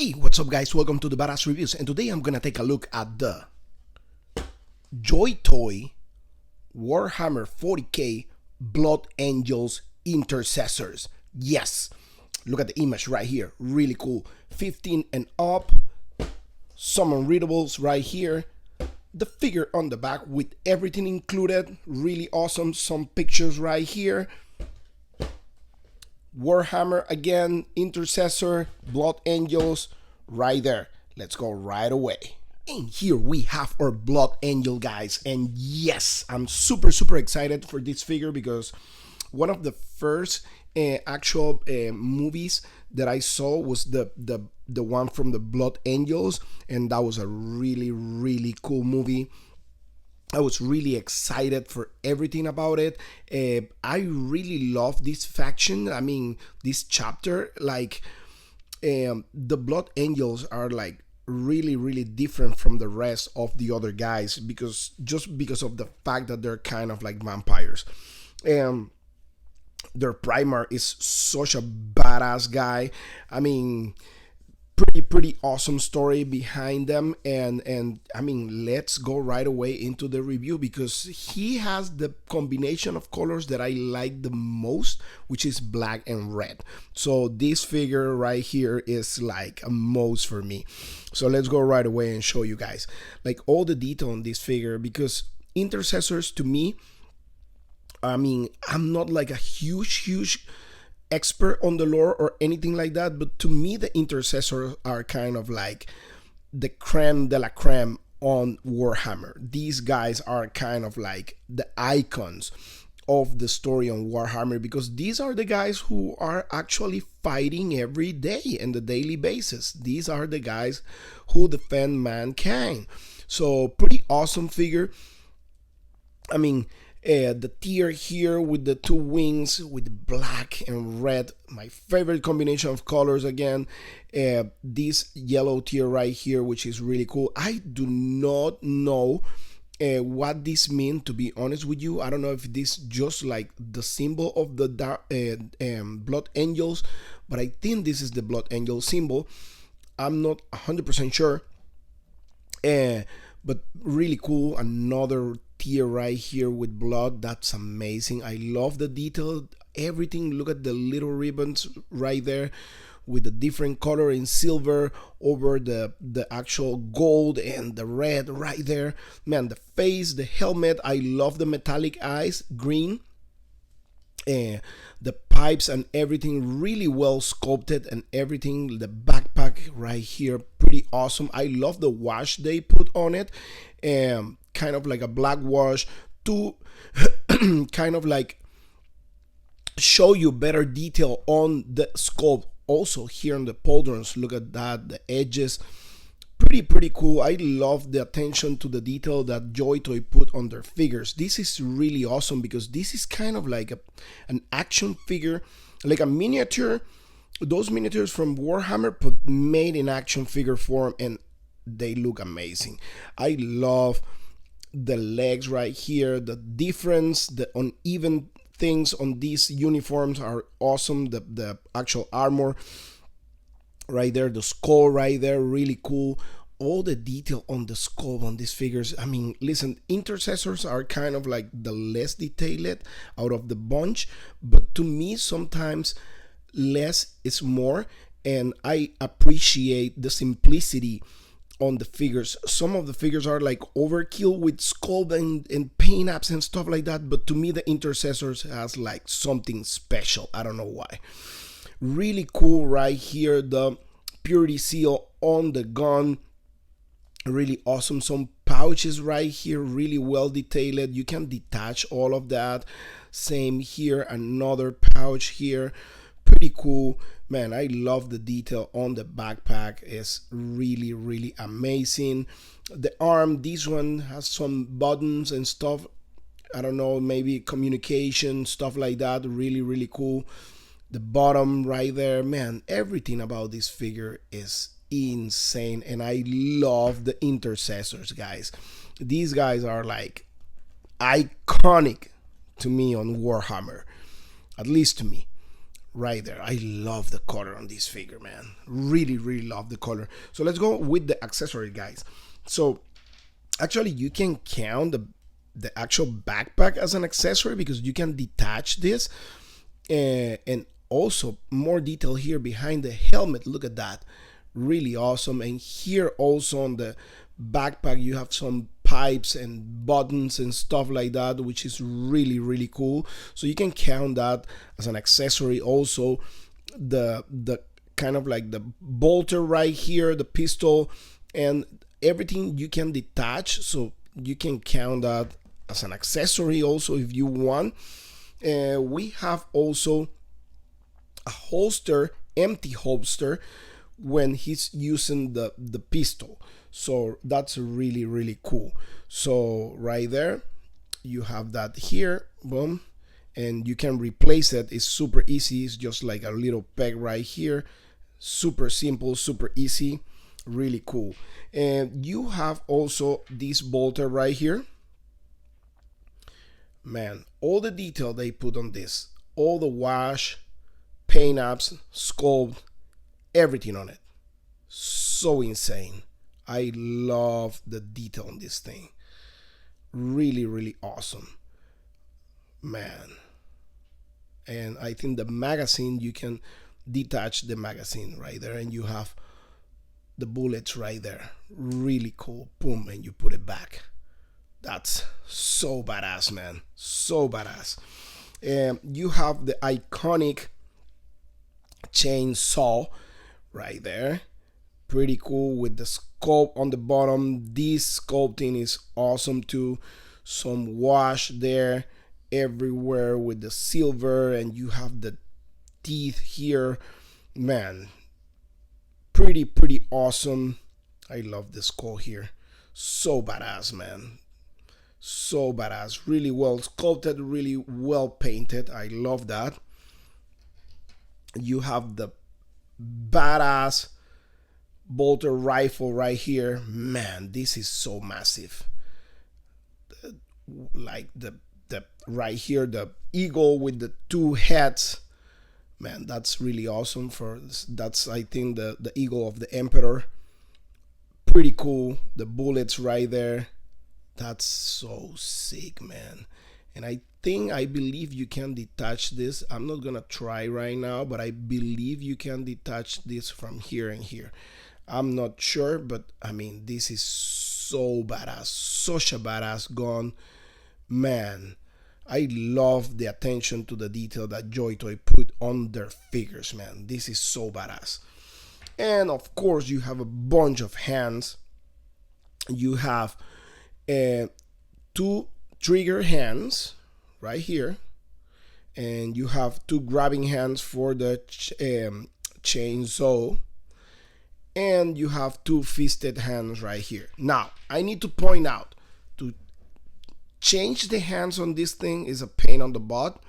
Hey, what's up guys? Welcome to the Badass Reviews, and today I'm gonna take a look at the JoyToy Warhammer 40k Blood Angels Intercessors. Yes, look at the image right here, really cool. 15 and up, some unreadables right here. The figure on the back with everything included, really awesome. Some pictures right here. Warhammer again, Intercessor, Blood Angels, right there. Let's go right away. And here we have our Blood Angel, guys. And yes, I'm super excited for this figure because one of the first actual movies that I saw was the one from the Blood Angels, and that was a really cool movie. I was really excited for everything about it. I really love this faction. I mean, this chapter, like the Blood Angels are like really different from the rest of the other guys because of the fact that they're kind of like vampires. Their Primer is such a badass guy. I mean, pretty awesome story behind them, and I mean, let's go right away into the review because he has the combination of colors that I like the most, which is black and red. So this figure right here is like a most for me. So let's go right away and show you guys like all the detail on this figure, because Intercessors, to me, I mean, I'm not like a huge expert on the lore or anything like that, but to me the Intercessors are kind of like the creme de la creme on Warhammer. These guys are kind of like the icons of the story on Warhammer, because these are the guys who are actually fighting every day on the daily basis. These are the guys who defend mankind. So pretty awesome figure. I mean, the tier here with the two wings with black and red, my favorite combination of colors again. This yellow tier right here, which is really cool. I do not know what this means, to be honest with you. I don't know if this just like the symbol of the Blood Angels, but I think this is the Blood Angel symbol. I'm not 100% sure. But really cool. Another tier right here with blood. That's amazing. I love the detail, everything. Look at the little ribbons right there with the different color in silver over the actual gold and the red right there. Man, the face, the helmet, I love the metallic eyes, green. The pipes and everything really well sculpted, and everything. The backpack right here, pretty awesome. I love the wash they put on it, kind of like a black wash to kind of like show you better detail on the sculpt. Also here on the pauldrons, look at that, the edges, pretty cool. I love the attention to the detail that JoyToy put on their figures. This is really awesome because this is kind of like an action figure, like a miniature, those miniatures from Warhammer but made in action figure form, and they look amazing. I love the legs right here, the difference, the uneven things on these uniforms are awesome. The actual armor right there, the skull right there, really cool. All the detail on the skull on these figures. I mean, listen, Intercessors are kind of like the less detailed out of the bunch, but to me sometimes less is more, and I appreciate the simplicity on the figures. Some of the figures are like overkill with sculpt and paint apps and stuff like that, but to me the Intercessors has like something special. I don't know why. Really cool right here, the purity seal on the gun, really awesome. Some pouches right here, really well detailed. You can detach all of that. Same here, another pouch here, pretty cool. Man, I love the detail on the backpack. Is really amazing. The arm, this one has some buttons and stuff. I don't know, maybe communication, stuff like that. Really cool. The bottom right there, man, everything about this figure is insane, and I love the Intercessors, guys. These guys are like iconic to me on Warhammer, at least to me. right there. I love the color on this figure, man. Really, really love the color. So let's go with the accessory, guys. So actually you can count the actual backpack as an accessory because you can detach this, and also more detail here behind the helmet. Look at that, really awesome. And here also on the backpack you have some pipes and buttons and stuff like that, which is really, really cool. So you can count that as an accessory. Also the kind of like the bolter right here, the pistol, and everything you can detach, so you can count that as an accessory also if you want. We have also a holster, empty holster, when he's using the pistol. So that's really, really cool. So right there you have that here, boom, and you can replace it. It's super easy. It's just like a little peg right here. Super simple, super easy, really cool. And you have also this bolter right here. Man, all the detail they put on this, all the wash, paint apps, sculpt, everything on it. So insane. I love the detail on this thing. Really, really awesome, man. And I think the magazine, you can detach the magazine right there, and you have the bullets right there. Really cool. Boom, and you put it back. That's so badass, man. So badass. You have the iconic chainsaw right there. Pretty cool with the sculpt on the bottom. This sculpting is awesome too. Some wash there everywhere with the silver, and you have the teeth here. Man, pretty awesome. I love the skull here. So badass, man. So badass. Really well sculpted, really well painted. I love that. You have the badass bolter rifle right here. Man, this is so massive. Like the right here, the eagle with the two heads. Man, that's really awesome. That's, I think, the eagle of the emperor. Pretty cool. The bullets right there. That's so sick, man. And I believe you can detach this. I'm not gonna try right now, but I believe you can detach this from here and here. I'm not sure, but I mean, this is so badass. Such a badass gun, man. I love the attention to the detail that JoyToy put on their figures, man. This is so badass. And of course, you have a bunch of hands. You have two trigger hands right here, and you have two grabbing hands for the chainsaw, and you have two fisted hands right here. Now, I need to point out, to change the hands on this thing is a pain on the butt.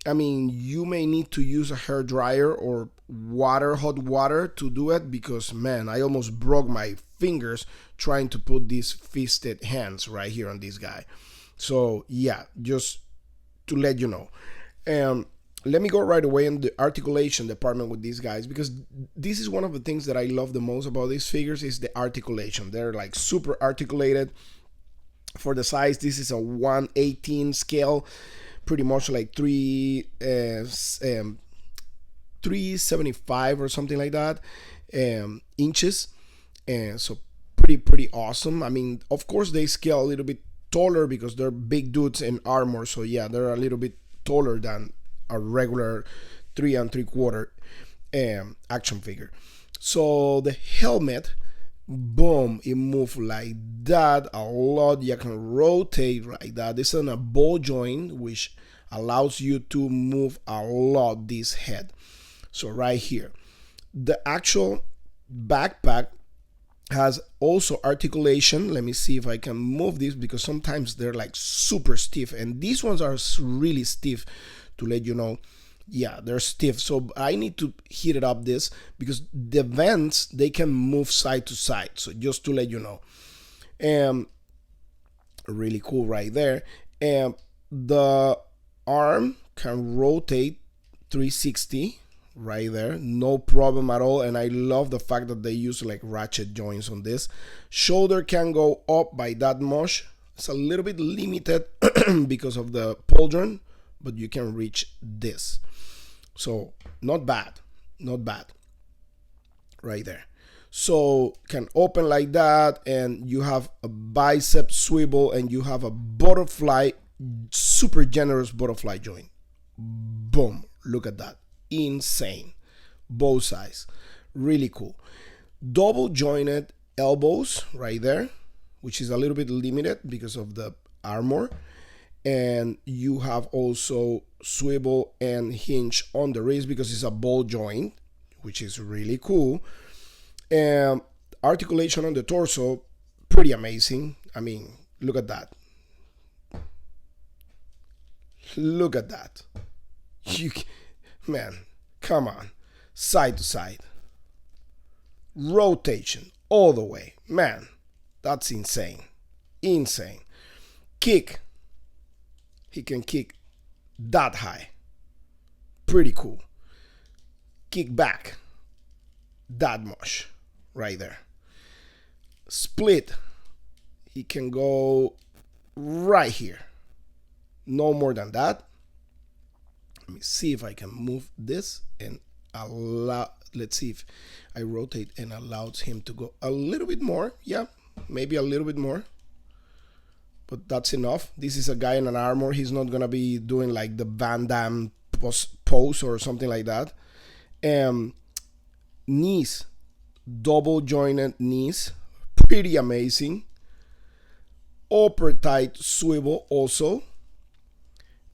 I mean, you may need to use a hair dryer or hot water to do it, because man, I almost broke my fingers trying to put these fisted hands right here on this guy. So yeah, just to let you know. Let me go right away in the articulation department with these guys, because this is one of the things that I love the most about these figures is the articulation. They're like super articulated. For the size, this is a 1/18 scale, pretty much like 375 or something like that inches, and so pretty awesome. I mean, of course they scale a little bit taller because they're big dudes in armor, so yeah, they're a little bit taller than a regular 3 3/4 action figure. So the helmet, boom, it moves like that a lot. You can rotate like that. This is a ball joint, which allows you to move a lot this head. So right here, the actual backpack has also articulation. Let me see if I can move this, because sometimes they're like super stiff, and these ones are really stiff, to let you know. Yeah, they're stiff, so I need to heat it up this, because the vents, they can move side to side. So just to let you know, really cool right there. And the arm can rotate 360 right there, no problem at all. And I love the fact that they use like ratchet joints on this. Shoulder can go up by that much. It's a little bit limited because of the pauldron, but you can reach this. So not bad, not bad right there. So can open like that, and you have a bicep swivel, and you have a butterfly, super generous butterfly joint. Boom, look at that, insane. Both sides, really cool. Double jointed elbows right there, which is a little bit limited because of the armor. And you have also swivel and hinge on the wrist because it's a ball joint, which is really cool. And articulation on the torso, pretty amazing. I mean, look at that. Look at that. Man, come on. Side to side. Rotation all the way. Man, that's insane. Insane. Kick. He can kick that high. Pretty cool. Kick back that much right there. Split. He can go right here. No more than that. Let me see if I can move this and allow. Let's see if I rotate and allows him to go a little bit more. Yeah, maybe a little bit more. But that's enough. This is a guy in an armor. He's not gonna be doing like the Van Damme pose or something like that. Knees, double jointed knees, pretty amazing. Upper tight swivel also.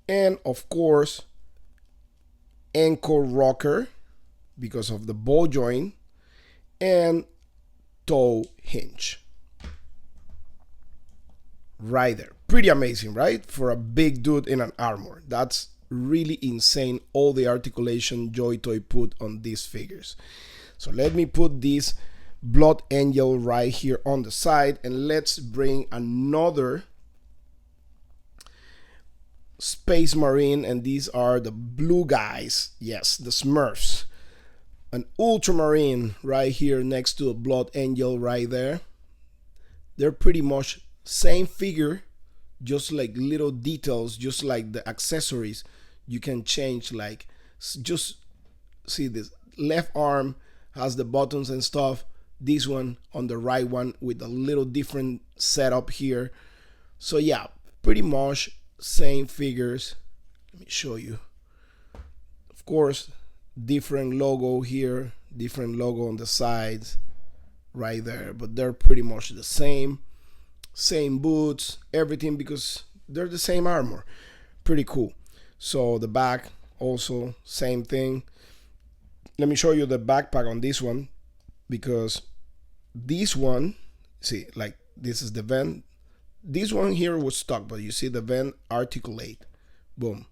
And of course, ankle rocker because of the ball joint, and toe hinge. Right there. Pretty amazing, right? For a big dude in an armor. That's really insane, all the articulation JoyToy put on these figures. So let me put this Blood Angel right here on the side, and let's bring another Space Marine, and these are the blue guys. Yes, the Smurfs. An Ultramarine right here next to a Blood Angel right there. They're pretty much same figure, just like little details, just like the accessories you can change. Like, just see this left arm has the buttons and stuff, this one on the right one with a little different setup here. So yeah, pretty much same figures. Let me show you. Of course, different logo here, different logo on the sides right there, but they're pretty much the same boots, everything, because they're the same armor. Pretty cool. So the back also same thing. Let me show you the backpack on this one, because this one, see, like this is the vent. This one here was stuck, but you see the vent articulate. Boom,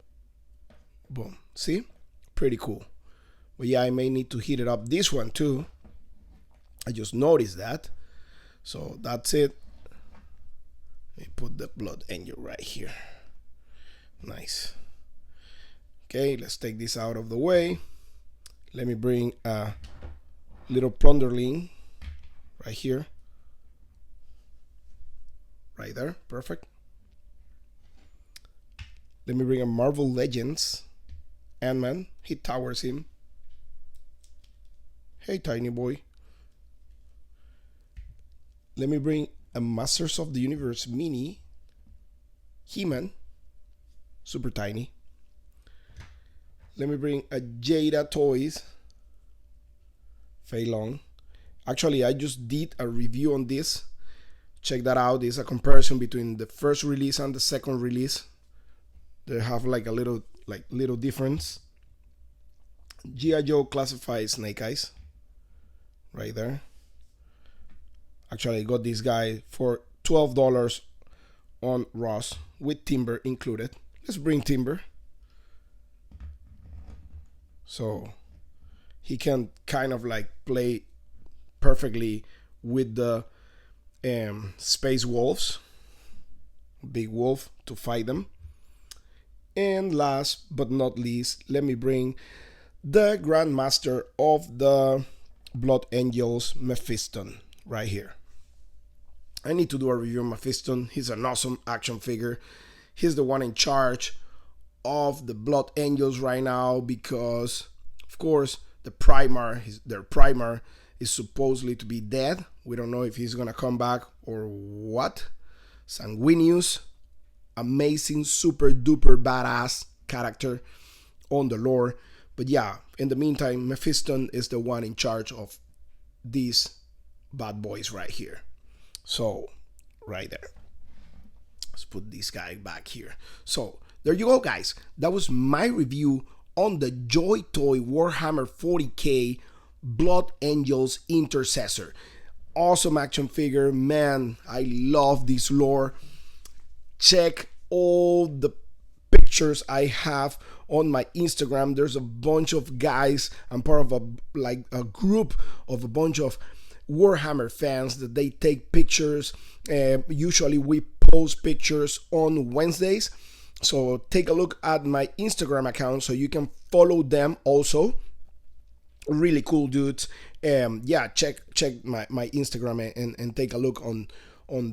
boom. See, pretty cool. But yeah, I may need to heat it up. This one too, I just noticed that. So that's it. Let me put the Blood Angel right here. Nice. Okay, let's take this out of the way. Let me bring a little Plunderling right here. Right there, perfect. Let me bring a Marvel Legends Ant-Man. He towers him. Hey, tiny boy. Let me bring a Masters of the Universe mini He-Man, super tiny. Let me bring a Jada Toys Fei Long. Actually, I just did a review on this. Check that out. It's a comparison between the first release and the second release. They have like a little difference. G.I. Joe classified Snake Eyes right there. Actually, I got this guy for $12 on Ross with Timber included. Let's bring Timber. So he can kind of like play perfectly with the Space Wolves, big wolf, to fight them. And last but not least, let me bring the Grandmaster of the Blood Angels, Mephiston, right here. I need to do a review of Mephiston. He's an awesome action figure. He's the one in charge of the Blood Angels right now because, of course, their Primar is supposedly to be dead. We don't know if he's gonna come back or what. Sanguinius, amazing, super duper badass character on the lore. But yeah, in the meantime, Mephiston is the one in charge of these bad boys right here. So, right there. Let's put this guy back here. So, there you go, guys. That was my review on the JoyToy Warhammer 40k Blood Angels Intercessor. Awesome action figure, man. I love this lore. Check all the pictures I have on my Instagram. There's a bunch of guys. I'm part of a group of a bunch of Warhammer fans that they take pictures. Usually we post pictures on Wednesdays. So take a look at my Instagram account so you can follow them also. Really cool dudes. Yeah, check my Instagram and take a look on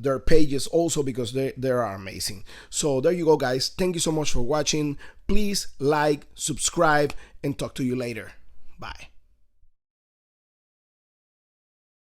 their pages also because they are amazing. So there you go, guys. Thank you so much for watching. Please like, subscribe, and talk to you later. Bye.